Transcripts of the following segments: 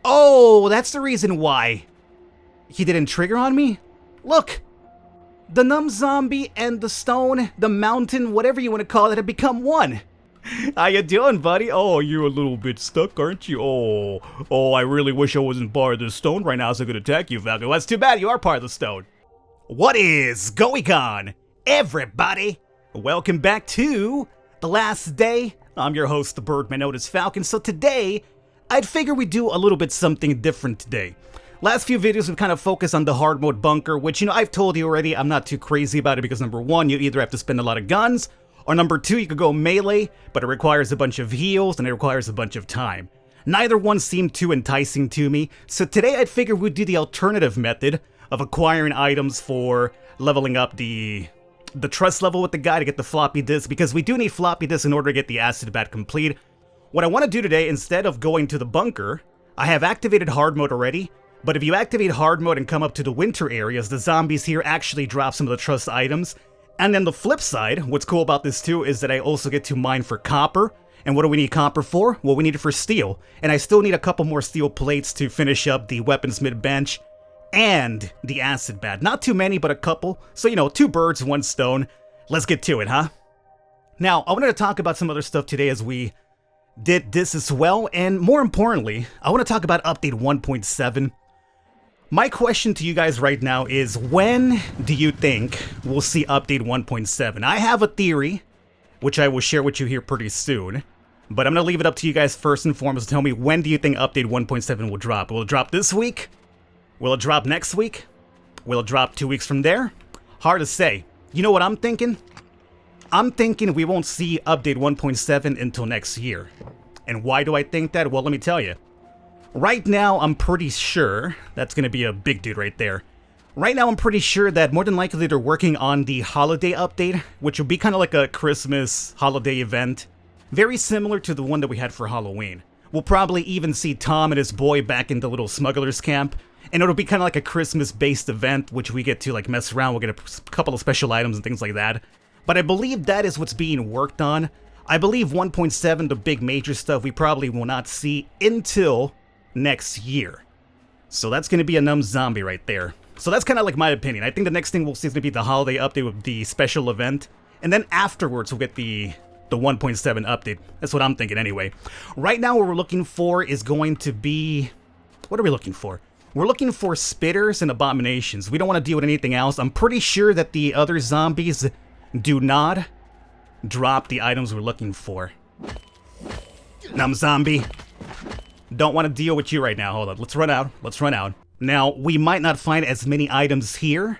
Oh, that's the reason why he didn't trigger on me? Look! The numb zombie and the stone, the mountain, whatever you want to call it, have become one. How you doing, buddy? Oh, you're a little bit stuck, aren't you? Oh, I really wish I wasn't part of the stone right now so I could attack you, Falcon. Well, that's too bad, you are part of the stone. What is going on, everybody? Welcome back to The Last Day. I'm your host, the Birdman known as Falcon. So today, I'd figure we'd do a little bit something different today. Last few videos we've kind of focused on the hard mode bunker, which, I've told you already, I'm not too crazy about it because number one, you either have to spend a lot of guns, or number two, you could go melee, but it requires a bunch of heals and it requires a bunch of time. Neither one seemed too enticing to me, so today I'd figure we'd do the alternative method of acquiring items for leveling up the trust level with the guy to get the floppy disk, because we do need floppy disk in order to get the acid bat complete. What I want to do today, instead of going to the bunker, I have activated hard mode already. But if you activate hard mode and come up to the winter areas, the zombies here actually drop some of the trust items. And then the flip side, what's cool about this too, is that I also get to mine for copper. And what do we need copper for? Well, we need it for steel. And I still need a couple more steel plates to finish up the weaponsmith bench and the acid bat. Not too many, but a couple. So, two birds, one stone. Let's get to it, huh? Now, I wanted to talk about some other stuff today as we did this as well. And more importantly, I want to talk about update 1.7. My question to you guys right now is, when do you think we'll see update 1.7? I have a theory, which I will share with you here pretty soon, but I'm going to leave it up to you guys first and foremost to tell me, when do you think update 1.7 will drop? Will it drop this week? Will it drop next week? Will it drop 2 weeks from there? Hard to say. You know what I'm thinking? I'm thinking we won't see update 1.7 until next year. And why do I think that? Well, let me tell you. Right now, I'm pretty sure, that's going to be a big dude right there. Right now, I'm pretty sure that more than likely they're working on the holiday update, which will be kind of like a Christmas holiday event. Very similar to the one that we had for Halloween. We'll probably even see Tom and his boy back in the little smuggler's camp. And it'll be kind of like a Christmas-based event, which we get to like mess around. We'll get a couple of special items and things like that. But I believe that is what's being worked on. I believe 1.7, the big major stuff, we probably will not see until next year. So that's going to be a numb zombie right there. So that's kind of like my opinion. I think the next thing we'll see is going to be the holiday update with the special event. And then afterwards we'll get the 1.7 update. That's what I'm thinking anyway. Right now what we're looking for is going to be... What are we looking for? We're looking for spitters and abominations. We don't want to deal with anything else. I'm pretty sure that the other zombies do not drop the items we're looking for. Numb zombie. Don't want to deal with you right now. Hold on. Let's run out. Let's run out. Now, we might not find as many items here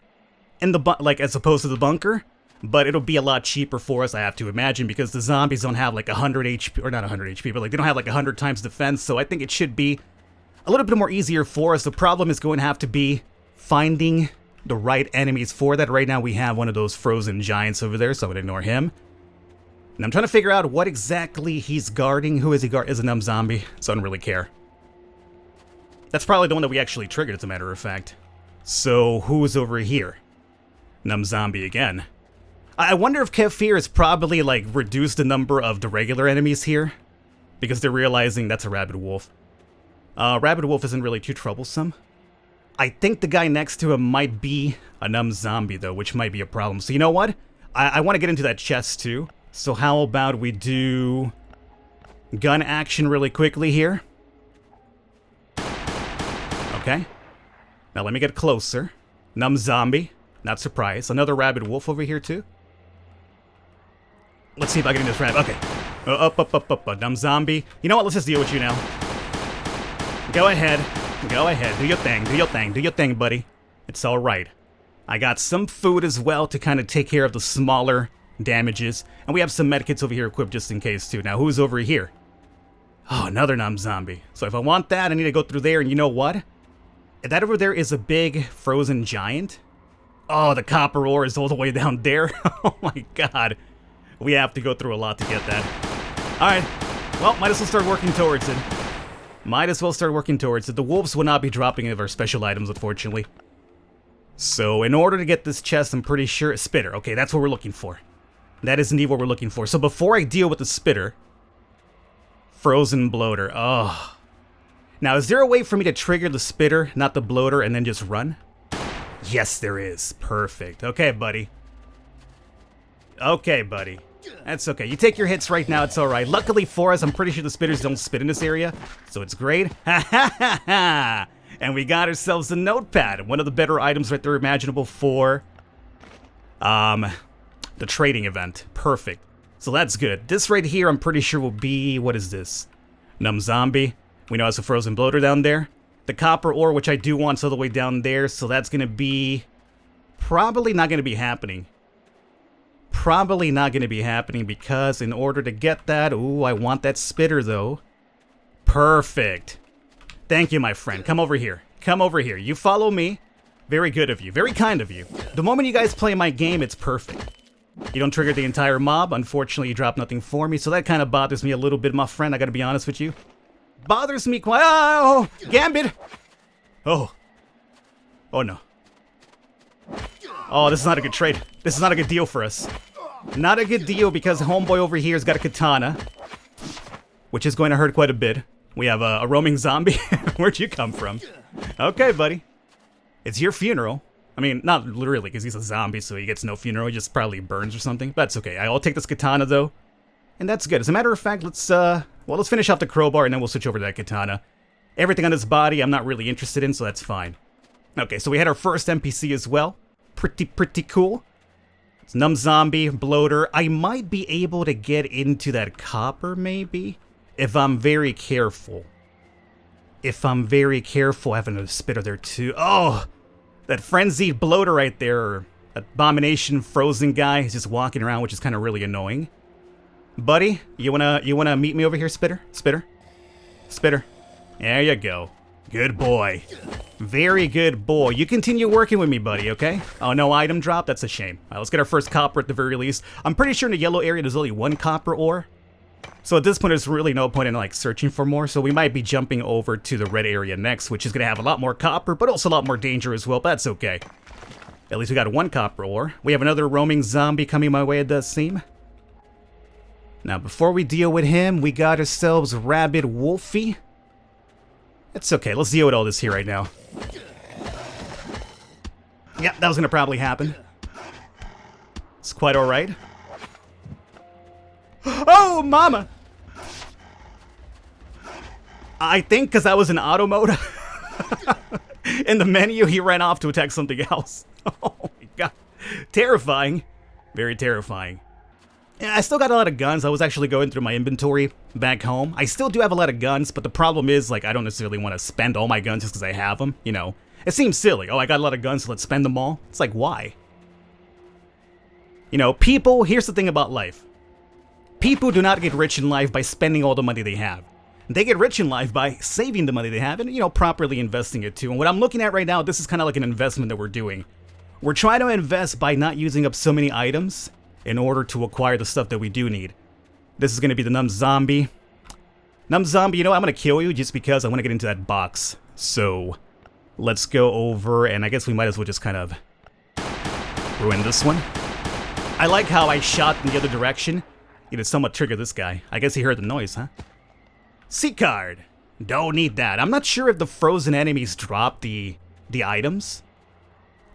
in the as opposed to the bunker, but it'll be a lot cheaper for us, I have to imagine, because the zombies don't have like 100 HP, or not 100 HP, but like they don't have like 100 times defense, so I think it should be a little bit more easier for us. The problem is going to have to be finding the right enemies for that. Right now we have one of those frozen giants over there, so I'm going to ignore him. And I'm trying to figure out what exactly he's guarding. Who is he guarding? Is a numb zombie, so I don't really care. That's probably the one that we actually triggered, as a matter of fact. So, who's over here? Numb zombie again. I wonder if Kefir has probably, like, reduced the number of the regular enemies here, because they're realizing that's a rabid wolf. Rabid wolf isn't really too troublesome. I think the guy next to him might be a numb zombie, though, which might be a problem. So, you know what? I want to get into that chest, too. So how about we do gun action really quickly here? Okay. Now let me get closer. Numb zombie. Not surprised. Another rabid wolf over here too. Let's see if I can get this rabbit. Okay. Up. Numb zombie. You know what? Let's just deal with you now. Go ahead. Go ahead. Do your thing. Do your thing. Do your thing, buddy. It's alright. I got some food as well to kind of take care of the smaller damages, and we have some medkits over here equipped just in case too. Now who's over here? Oh, another numb zombie. So if I want that, I need to go through there, and you know what? That over there is a big frozen giant. Oh, the copper ore is all the way down there. Oh my god. We have to go through a lot to get that. Alright. Well, might as well start working towards it. Might as well start working towards it. The wolves will not be dropping any of our special items, unfortunately. So in order to get this chest, I'm pretty sure... Spitter. Okay, that's what we're looking for. That is indeed what we're looking for. So before I deal with the spitter... Frozen bloater. Oh. Now, is there a way for me to trigger the spitter, not the bloater, and then just run? Yes, there is. Perfect. Okay, buddy. Okay, buddy. That's okay. You take your hits right now, it's alright. Luckily for us, I'm pretty sure the spitters don't spit in this area, so it's great. Ha ha ha ha! And we got ourselves a notepad, one of the better items right there imaginable for the trading event. Perfect. So that's good. This right here, I'm pretty sure will be, what is this? Numb Zombie. We know it's a frozen bloater down there. The copper ore, which I do want, is all the way down there, so that's going to be probably not going to be happening. Probably not going to be happening because in order to get that, ooh, I want that spitter though. Perfect. Thank you, my friend. Come over here. Come over here. You follow me. Very good of you. Very kind of you. The moment you guys play my game, it's perfect. You don't trigger the entire mob. Unfortunately, you drop nothing for me, so that kind of bothers me a little bit, my friend. I gotta be honest with you. Bothers me quite. Oh, Gambit. Oh. Oh, no. Oh, this is not a good trade. This is not a good deal for us. Not a good deal because homeboy over here has got a katana, which is going to hurt quite a bit. We have a roaming zombie. Where'd you come from? Okay, buddy. It's your funeral. I mean, not literally, because he's a zombie, so he gets no funeral. He just probably burns or something. That's okay. I'll take this katana, though. And that's good. As a matter of fact, let's finish off the crowbar, and then we'll switch over to that katana. Everything on his body, I'm not really interested in, so that's fine. Okay, so we had our first NPC as well. Pretty cool. It's Numb Zombie, Bloater. I might be able to get into that copper, maybe, if I'm very careful. If I'm very careful, having a spitter there, too. Oh! That frenzied bloater right there, abomination frozen guy, he's just walking around, which is kind of really annoying. Buddy, you wanna meet me over here, Spitter? Spitter? Spitter. There you go. Good boy. Very good boy. You continue working with me, buddy, okay? Oh, no item drop? That's a shame. All right, let's get our first copper at the very least. I'm pretty sure in the yellow area there's only one copper ore. So at this point, there's really no point in, like, searching for more, so we might be jumping over to the red area next, which is going to have a lot more copper, but also a lot more danger as well, but that's okay. At least we got one copper ore. We have another roaming zombie coming my way, it does seem. Now, before we deal with him, we got ourselves Rabid Wolfie. It's okay, let's deal with all this here right now. Yeah, that was going to probably happen. It's quite alright. Oh, mama! I think because I was in auto mode. In the menu, he ran off to attack something else. Oh my god. Terrifying. Very terrifying. Yeah, I still got a lot of guns. I was actually going through my inventory back home. I still do have a lot of guns, but the problem is, like, I don't necessarily want to spend all my guns just because I have them, you know. It seems silly. Oh, I got a lot of guns, so let's spend them all. It's like, why? You know, people, here's the thing about life. People do not get rich in life by spending all the money they have. They get rich in life by saving the money they have and, you know, properly investing it too. And what I'm looking at right now, this is kind of like an investment that we're doing. We're trying to invest by not using up so many items in order to acquire the stuff that we do need. This is going to be the Numb Zombie. Numb Zombie, you know, I'm going to kill you just because I want to get into that box. So, let's go over, and I guess we might as well just kind of ruin this one. I like how I shot in the other direction. You know, somewhat trigger this guy. I guess he heard the noise, huh? Seat card. Don't need that. I'm not sure if the frozen enemies drop the items.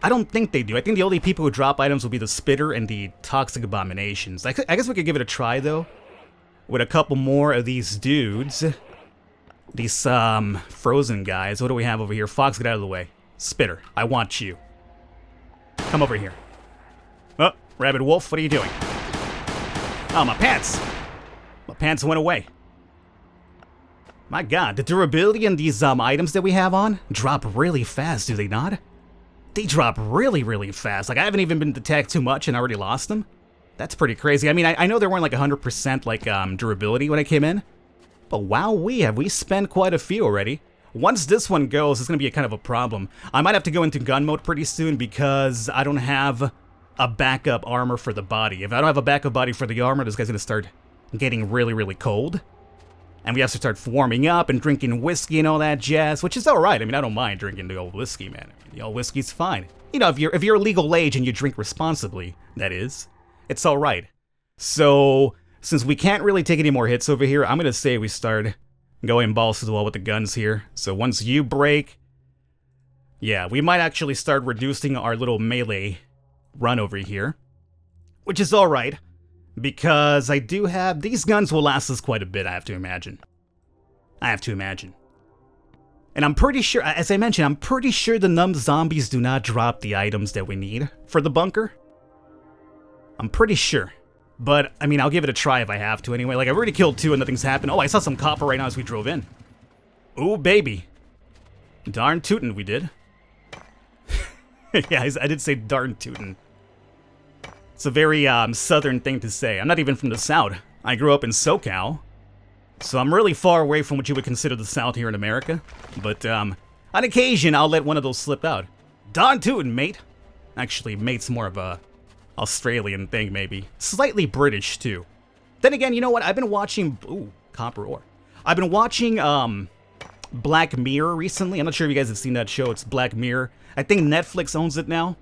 I don't think they do. I think the only people who drop items will be the Spitter and the Toxic Abominations. I guess we could give it a try, though. With a couple more of these dudes. These, frozen guys. What do we have over here? Fox, get out of the way. Spitter, I want you. Come over here. Oh, Rabid Wolf, what are you doing? Oh, my pants! My pants went away. My god, the durability in these, items that we have on drop really fast, do they not? They drop really fast. Like, I haven't even been attacked too much and I already lost them. That's pretty crazy. I mean, I know they weren't like 100% like, durability when I came in. But wowee, have we spent quite a few already. Once this one goes, it's gonna be a kind of a problem. I might have to go into gun mode pretty soon because I don't have a backup armor for the body. If I don't have a backup body for the armor, this guy's gonna start getting really cold. And we have to start warming up and drinking whiskey and all that jazz, which is alright. I mean, I don't mind drinking the old whiskey, man. I mean, the old whiskey's fine. You know, if you're legal age and you drink responsibly, that is, it's alright. So, since we can't really take any more hits over here, I'm gonna say we start going balls to the wall with the guns here. So once you break, yeah, we might actually start reducing our little melee run over here, which is alright, because I do have, these guns will last us quite a bit, I have to imagine. And I'm pretty sure, as I mentioned, I'm pretty sure the numb zombies do not drop the items that we need for the bunker. I'm pretty sure. But, I mean, I'll give it a try if I have to anyway. Like, I've already killed 2 and nothing's happened. Oh, I saw some copper right now as we drove in. Ooh, baby. Darn tootin' we did. Yeah, I did say darn tootin'. It's a very, southern thing to say. I'm not even from the South. I grew up in SoCal. So I'm really far away from what you would consider the South here in America. But, on occasion, I'll let one of those slip out. Darn tootin', mate. Actually, mate's more of a Australian thing, maybe. Slightly British, too. Then again, you know what? I've been watching... Ooh, copper ore. I've been watching, Black Mirror recently. I'm not sure if you guys have seen that show. It's Black Mirror. I think Netflix owns it now.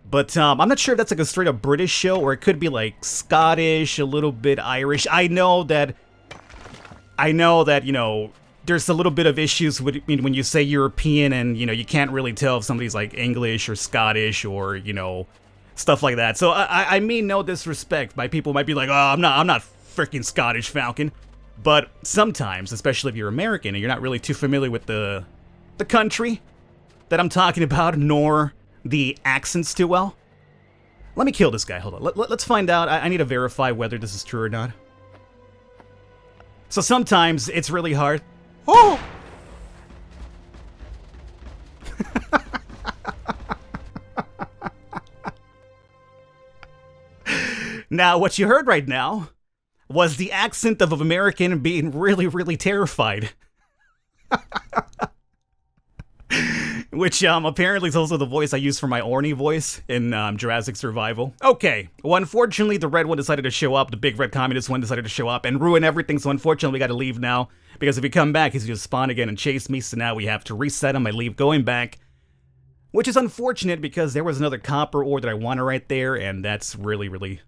But, I'm not sure if that's like a straight-up British show, or it could be, like, Scottish, a little bit Irish. I know that, you know, there's a little bit of issues with, when you say European and, you know, you can't really tell if somebody's, like, English or Scottish or, you know... stuff like that. So I mean no disrespect. My people might be like, oh, I'm not freaking Scottish, Falcon. But sometimes, especially if you're American and you're not really too familiar with the country that I'm talking about, nor the accents too well. Let me kill this guy. Hold on. Let's find out. I need to verify whether this is true or not. So sometimes it's really hard. Oh! Now, what you heard right now was the accent of an American being really, really terrified. Which, apparently is also the voice I use for my Orny voice in, Jurassic Survival. Okay, well, unfortunately, the red one decided to show up, the big red communist one decided to show up and ruin everything, so unfortunately, we gotta leave now, because if we come back, he's gonna spawn again and chase me, so now we have to reset him, I leave going back. Which is unfortunate, because there was another copper ore that I wanted right there, and that's really, really...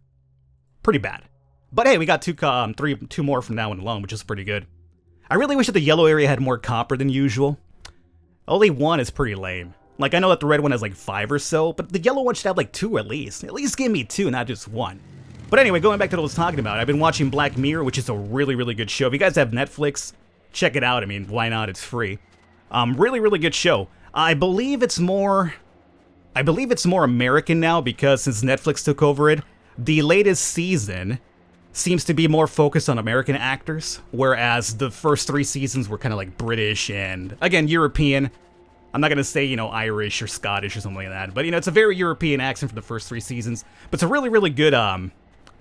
pretty bad. But hey, we got two more from now on alone, which is pretty good. I really wish that the yellow area had more copper than usual. Only 1 is pretty lame. Like, I know that the red one has like 5 or so, but the yellow one should have like 2 at least. At least give me 2, not just 1. But anyway, going back to what I was talking about, I've been watching Black Mirror, which is a really, really good show. If you guys have Netflix, check it out. I mean, why not? It's free. Really, really good show. I believe it's more American now, because since Netflix took over it, the latest season seems to be more focused on American actors, whereas the first 3 seasons were kind of like British and, again, European. I'm not going to say, you know, Irish or Scottish or something like that, but, you know, it's a very European accent for the first 3 seasons. But it's a really, really good,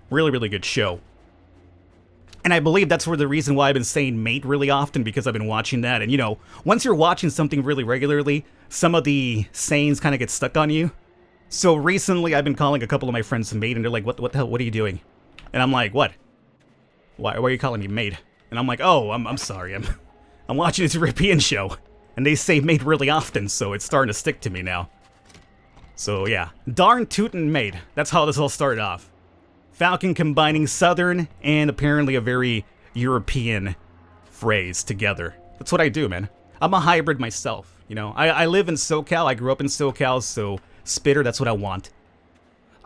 really, really good show. And I believe that's where the reason why I've been saying mate really often, because I've been watching that. And, you know, once you're watching something really regularly, some of the sayings kind of get stuck on you. So recently, I've been calling a couple of my friends mate, and they're like, what the hell, what are you doing? And I'm like, what? Why are you calling me mate? And I'm like, oh, I'm sorry, I'm watching this European show. And they say mate really often, so it's starting to stick to me now. So yeah, darn tootin' mate. That's how this all started off. Falcon combining Southern and apparently a very European phrase together. That's what I do, man. I'm a hybrid myself, you know? I live in SoCal, I grew up in SoCal, so spitter, that's what I want.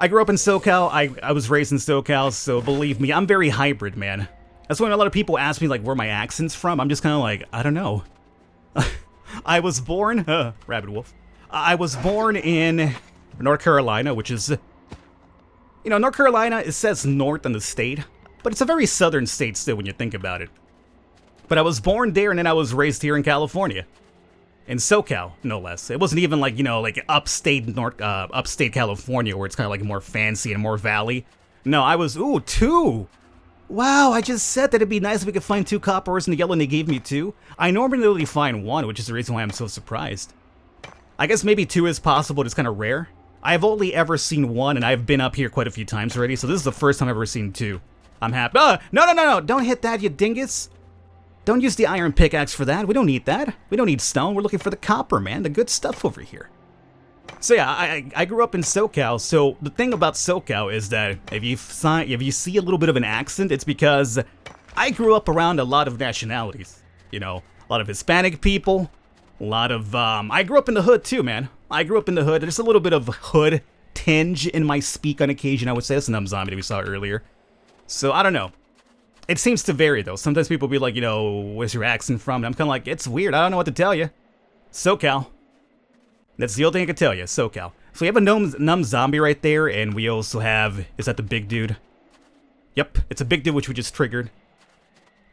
I grew up in SoCal, I was raised in SoCal, so believe me, I'm very hybrid, man. That's when a lot of people ask me, like, where my accent's from. I'm just kind of like, I don't know. I was born, rabbit wolf. I was born in North Carolina, which is, you know, North Carolina, it says north in the state, but it's a very southern state still when you think about it. But I was born there, and then I was raised here in California. In SoCal, no less. It wasn't even like, you know, like upstate California, where it's kind of like more fancy and more valley. No, I was, ooh, 2. Wow, I just said that it'd be nice if we could find 2 copper ores in the yellow, and they gave me 2. I normally only find 1, which is the reason why I'm so surprised. I guess maybe 2 is possible, it's kind of rare. I've only ever seen 1, and I've been up here quite a few times already, so this is the first time I've ever seen 2. I'm happy. No, don't hit that, you dingus. Don't use the iron pickaxe for that. We don't need that. We don't need stone. We're looking for the copper, man. The good stuff over here. So yeah, I grew up in SoCal, so the thing about SoCal is that if you see a little bit of an accent, it's because I grew up around a lot of nationalities. You know, a lot of Hispanic people. A lot of, I grew up in the hood too, man. I grew up in the hood. There's a little bit of hood tinge in my speak on occasion, I would say. That's a numb zombie that we saw earlier. So, I don't know. It seems to vary, though. Sometimes people be like, you know, where's your accent from? And I'm kind of like, it's weird. I don't know what to tell you. SoCal. That's the only thing I can tell you. SoCal. So we have a numb zombie right there, and we also have... Is that the big dude? Yep, it's a big dude, which we just triggered.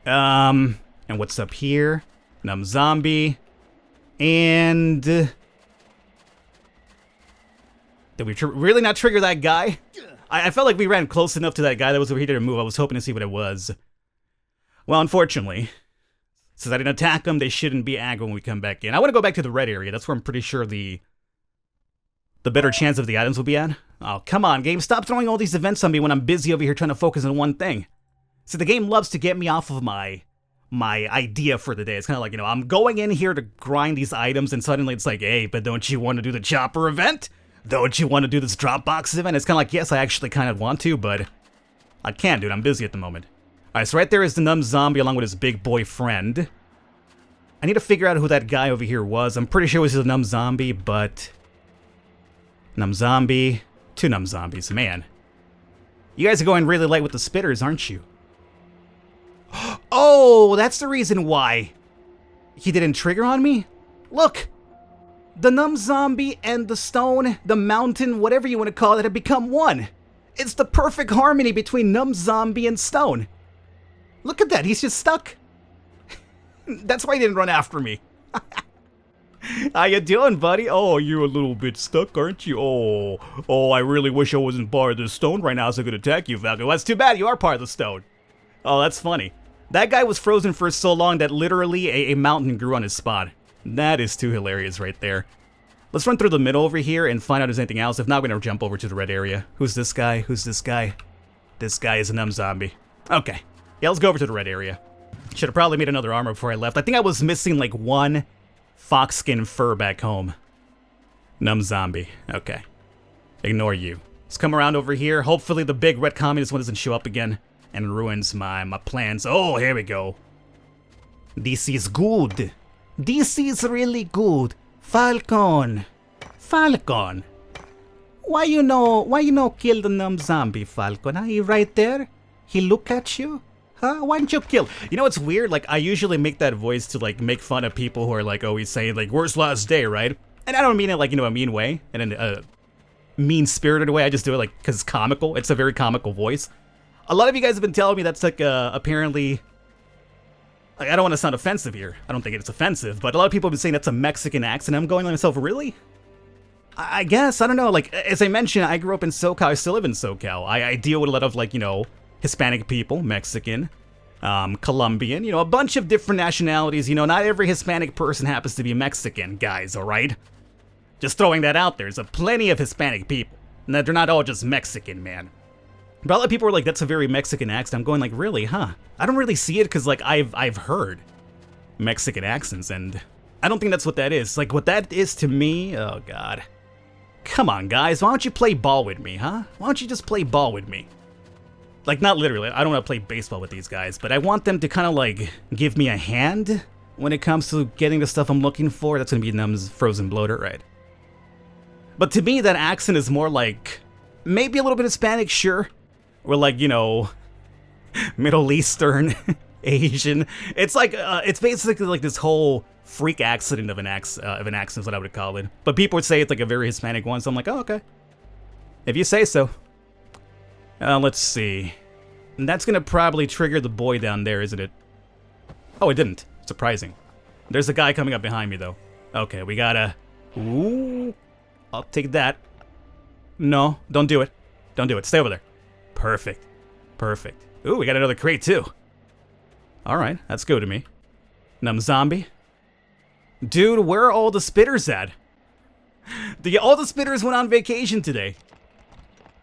And what's up here? Numb zombie. And... Did we really not trigger that guy? I felt like we ran close enough to that guy that was over here to move. I was hoping to see what it was. Well, unfortunately, since I didn't attack them, they shouldn't be aggro when we come back in. I want to go back to the red area. That's where I'm pretty sure the better chance of the items will be at. Oh, come on, game. Stop throwing all these events on me when I'm busy over here trying to focus on one thing. See, the game loves to get me off of my idea for the day. It's kind of like, you know, I'm going in here to grind these items, and suddenly it's like, hey, but don't you want to do the chopper event? Don't you want to do this Dropbox event? It's kind of like, yes, I actually kind of want to, but I can't, dude. I'm busy at the moment. Alright, so right there is the numb zombie along with his big boy friend. I need to figure out who that guy over here was. I'm pretty sure it was a numb zombie, but... Numb zombie. 2 numb zombies. Man. You guys are going really light with the spitters, aren't you? Oh, that's the reason why he didn't trigger on me? Look! The numb zombie and the stone, the mountain, whatever you want to call it, have become one. It's the perfect harmony between numb zombie and stone. Look at that, he's just stuck. That's why he didn't run after me. How you doing, buddy? Oh, you're a little bit stuck, aren't you? Oh, I really wish I wasn't part of the stone right now so I could attack you, Falcon. Well, that's too bad, you are part of the stone. Oh, that's funny. That guy was frozen for so long that literally a mountain grew on his spot. That is too hilarious right there. Let's run through the middle over here and find out if there's anything else. If not, we're going to jump over to the red area. Who's this guy? Who's this guy? This guy is a numb zombie. Okay. Yeah, let's go over to the red area. Should have probably made another armor before I left. I think I was missing like 1 foxskin fur back home. Numb zombie. Okay. Ignore you. Let's come around over here. Hopefully the big red communist one doesn't show up again and ruins my plans. Oh, here we go. This is good. This is really good. Falcon. Falcon. Why you no kill the numb zombie, Falcon? He right there? He look at you? Huh? Why didn't you kill? You know what's weird? Like, I usually make that voice to, like, make fun of people who are, like, always saying, like, worst last day, right? And I don't mean it, like, you know, a mean way. And in a mean-spirited way. I just do it, like, because it's comical. It's a very comical voice. A lot of you guys have been telling me that's, like, apparently... Like, I don't want to sound offensive here. I don't think it's offensive. But a lot of people have been saying that's a Mexican accent. I'm going to myself, really? I guess. I don't know. Like, as I mentioned, I grew up in SoCal. I still live in SoCal. I deal with a lot of, like, you know... Hispanic people, Mexican, Colombian, you know, a bunch of different nationalities. You know, not every Hispanic person happens to be Mexican, guys, alright? Just throwing that out there. There's plenty of Hispanic people. And they're not all just Mexican, man. But a lot of people are like, that's a very Mexican accent. I'm going like, really, huh? I don't really see it because, like, I've heard Mexican accents, and I don't think that's what that is. Like, what that is to me, oh, God. Come on, guys, why don't you play ball with me, huh? Why don't you just play ball with me? Like, not literally, I don't want to play baseball with these guys, but I want them to kind of, like, give me a hand when it comes to getting the stuff I'm looking for. That's going to be Numb's frozen bloater, right? But to me, that accent is more like, maybe a little bit Hispanic, sure. Or like, you know, Middle Eastern, Asian. It's like, it's basically like this whole freak accident of an accent is what I would call it. But people would say it's like a very Hispanic one, so I'm like, oh, okay. If you say so. Let's see. And that's gonna probably trigger the boy down there, isn't it? Oh, it didn't. Surprising. There's a guy coming up behind me, though. Okay, we gotta... Ooh. I'll take that. No, don't do it. Don't do it. Stay over there. Perfect. Perfect. Ooh, we got another crate, too. Alright, that's good to me. Numb zombie. Dude, where are all the spitters at? All the spitters went on vacation today.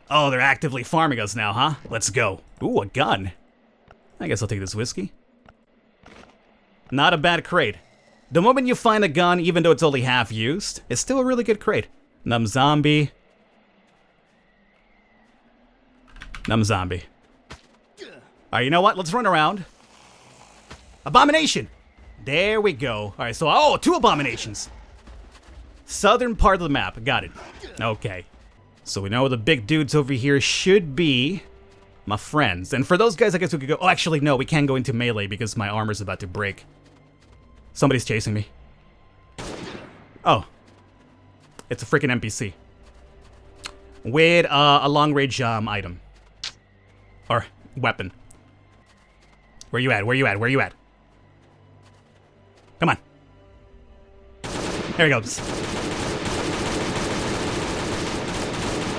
Oh, they're actively farming us now, huh? Let's go. Ooh, a gun. I guess I'll take this whiskey. Not a bad crate. The moment you find a gun, even though it's only half used, it's still a really good crate. Numb zombie. Numb zombie. Alright, you know what? Let's run around. Abomination! There we go. All right, so, oh, 2 abominations. Southern part of the map. Got it. Okay. So we know the big dudes over here should be my friends. And for those guys, I guess we could go... Oh, actually, no, we can't go into melee because my armor's about to break. Somebody's chasing me. Oh. It's a freaking NPC. With a long-range item. Or weapon. Where you at? Where you at? Where you at? Come on. There he goes.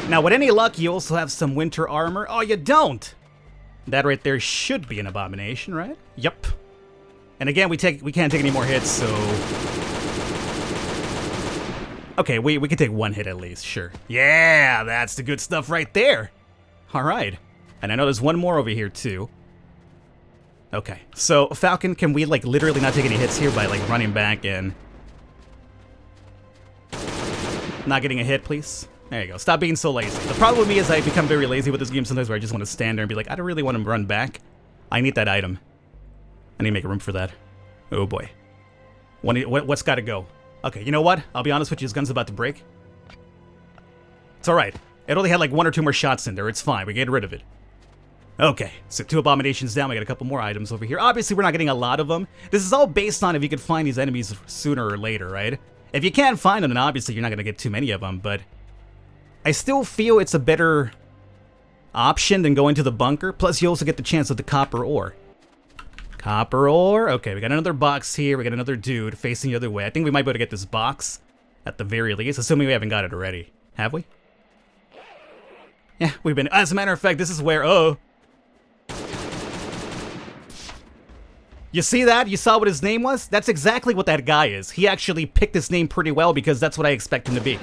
Now, with any luck, you also have some winter armor. Oh, you don't! That right there should be an abomination, right? Yep. And again, we can't take any more hits, so... Okay, we can take 1 hit at least, sure. Yeah, that's the good stuff right there. Alright. And I know there's one more over here, too. Okay, so, Falcon, can we, like, literally not take any hits here by, like, running back and... Not getting a hit, please? There you go. Stop being so lazy. The problem with me is I become very lazy with this game sometimes where I just want to stand there and be like, I don't really want to run back. I need that item. I need to make room for that. Oh boy. What's got to go? Okay, you know what? I'll be honest with you, his gun's about to break. It's alright. It only had like 1 or 2 more shots in there. It's fine. We get rid of it. Okay, so 2 abominations down. We got a couple more items over here. Obviously, we're not getting a lot of them. This is all based on if you can find these enemies sooner or later, right? If you can't find them, then obviously you're not going to get too many of them, but... I still feel it's a better option than going to the bunker. Plus, you also get the chance of the copper ore. Copper ore. Okay, we got another box here. We got another dude facing the other way. I think we might be able to get this box at the very least, assuming we haven't got it already. Have we? Yeah, we've been... As a matter of fact, this is where... Oh. You see that? You saw what his name was? That's exactly what that guy is. He actually picked his name pretty well because that's what I expect him to be.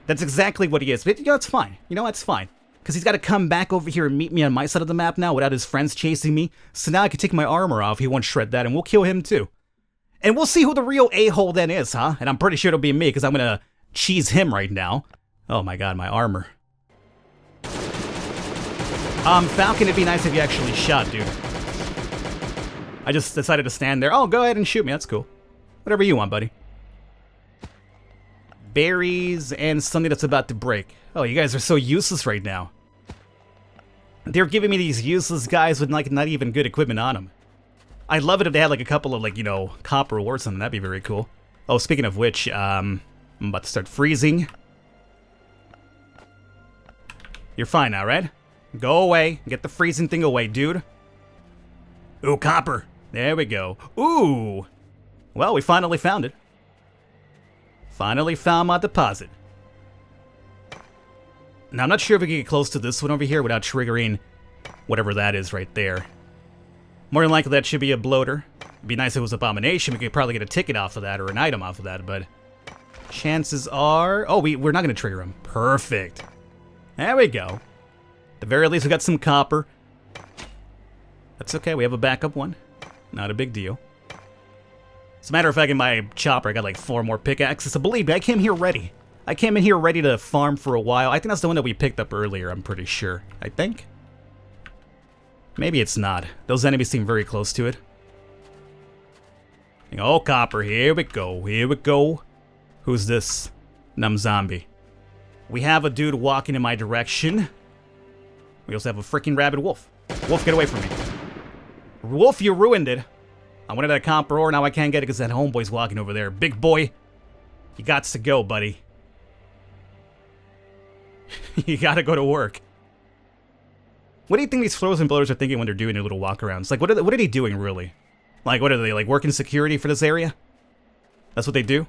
That's exactly what he is. But, you know, it's fine. You know, it's fine. Because he's got to come back over here and meet me on my side of the map now without his friends chasing me. So now I can take my armor off. He won't shred that, and we'll kill him too. And we'll see who the real a-hole then is, huh? And I'm pretty sure it'll be me, because I'm going to cheese him right now. Oh my god, my armor. Falcon, it'd be nice if you actually shot, dude. I just decided to stand there. Oh, go ahead and shoot me. That's cool. Whatever you want, buddy. Berries and something that's about to break. Oh, you guys are so useless right now. They're giving me these useless guys with like not even good equipment on them. I'd love it if they had like a couple of like, you know, copper ore or something. That'd be very cool. Oh, speaking of which, I'm about to start freezing. You're fine now, right? Go away. Get the freezing thing away, dude. Ooh, copper. There we go. Ooh. Well, we finally found it. Finally found my deposit. Now, I'm not sure if we can get close to this one over here without triggering whatever that is right there. More than likely, that should be a bloater. It'd be nice if it was Abomination. We could probably get a ticket off of that or an item off of that, but chances are... Oh, we're not going to trigger him. Perfect. There we go. At the very least, we got some copper. That's okay. We have a backup one. Not a big deal. As a matter of fact, in my chopper, I got like 4 more pickaxes. So believe me, I came here ready. I came in here ready to farm for a while. I think that's the one that we picked up earlier, I'm pretty sure. I think? Maybe it's not. Those enemies seem very close to it. Oh, copper. Here we go. Here we go. Who's this? Numb zombie. We have a dude walking in my direction. We also have a freaking rabid wolf. Wolf, get away from me. Wolf, you ruined it. I wanted that copper ore, now I can't get it because that homeboy's walking over there. Big boy, you gots to go, buddy. You gotta go to work. What do you think these frozen bloaters are thinking when they're doing their little walkarounds? Like, what are they doing, really? Like, what are they, like, working security for this area? That's what they do?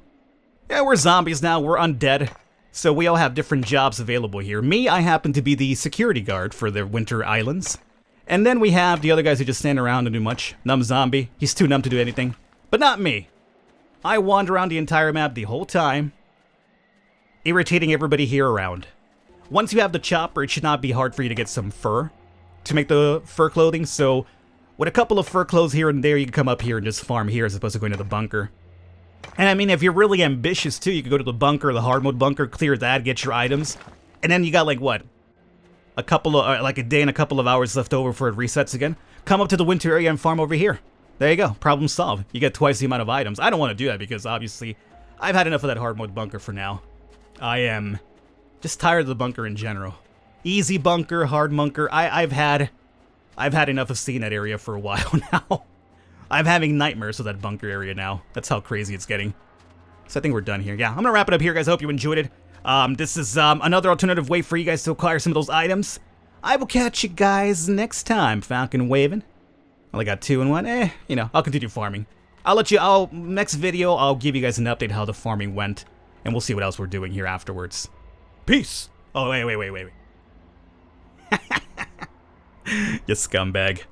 Yeah, we're zombies now, we're undead. So we all have different jobs available here. Me, I happen to be the security guard for the winter islands. And then we have the other guys who just stand around and do much. Numb zombie. He's too numb to do anything. But not me. I wander around the entire map the whole time, irritating everybody here around. Once you have the chopper, it should not be hard for you to get some fur to make the fur clothing. So with a couple of fur clothes here and there, you can come up here and just farm here as opposed to going to the bunker. And I mean, if you're really ambitious too, you could go to the bunker, the hard mode bunker, clear that, get your items. And then you got like what? Like a day and a couple of hours left over before it resets again. Come up to the winter area and farm over here. There you go. Problem solved. You get twice the amount of items. I don't want to do that because obviously I've had enough of that hard mode bunker for now. I am just tired of the bunker in general. Easy bunker, hard bunker. I've had enough of seeing that area for a while now. I'm having nightmares of that bunker area now. That's how crazy it's getting. So I think we're done here. Yeah, I'm gonna wrap it up here, guys. I hope you enjoyed it. This is another alternative way for you guys to acquire some of those items. I will catch you guys next time. Falcon waving. Only got 2 and 1. You know, I'll continue farming. Next video, I'll give you guys an update how the farming went, and we'll see what else we're doing here afterwards. Peace! Oh, wait. You scumbag.